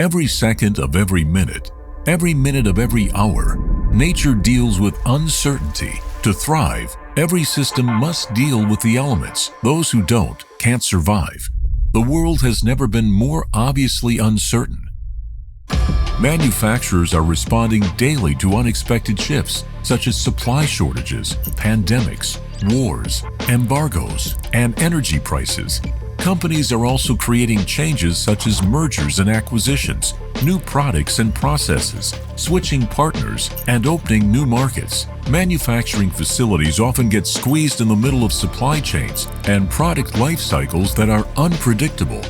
Every second of every minute of every hour, nature deals with uncertainty. To thrive, every system must deal with the elements. Those who don't can't survive. The world has never been more obviously uncertain. Manufacturers are responding daily to unexpected shifts, such as supply shortages, pandemics, wars, embargoes, and energy prices. Companies are also creating changes such as mergers and acquisitions, new products and processes, switching partners, and opening new markets. Manufacturing facilities often get squeezed in the middle of supply chains and product life cycles that are unpredictable.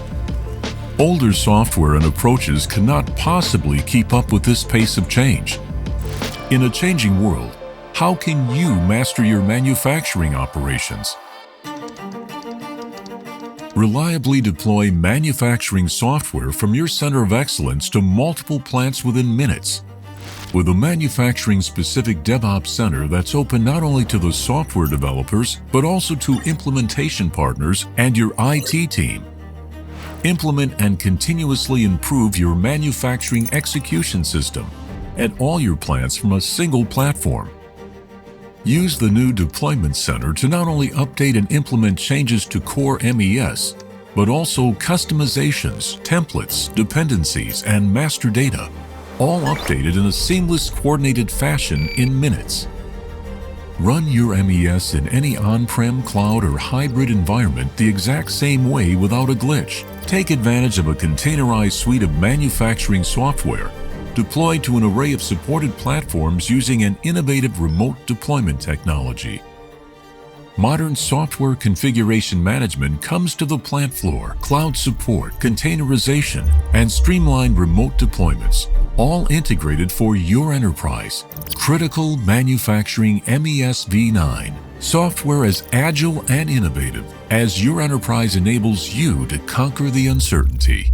Older software and approaches cannot possibly keep up with this pace of change. In a changing world, how can you master your manufacturing operations? Reliably deploy manufacturing software from your center of excellence to multiple plants within minutes. With a manufacturing-specific DevOps center that's open not only to the software developers, but also to implementation partners and your IT team. Implement and continuously improve your manufacturing execution system at all your plants from a single platform. Use the new Deployment Center to not only update and implement changes to core MES, but also customizations, templates, dependencies, and master data, all updated in a seamless, coordinated fashion in minutes. Run your MES in any on-prem, cloud, or hybrid environment the exact same way without a glitch. Take advantage of a containerized suite of manufacturing software deployed to an array of supported platforms using an innovative remote deployment technology. Modern software configuration management comes to the plant floor, cloud support, containerization, and streamlined remote deployments, all integrated for your enterprise. Critical Manufacturing MES v9. Software as agile and innovative as your enterprise enables you to conquer the uncertainty.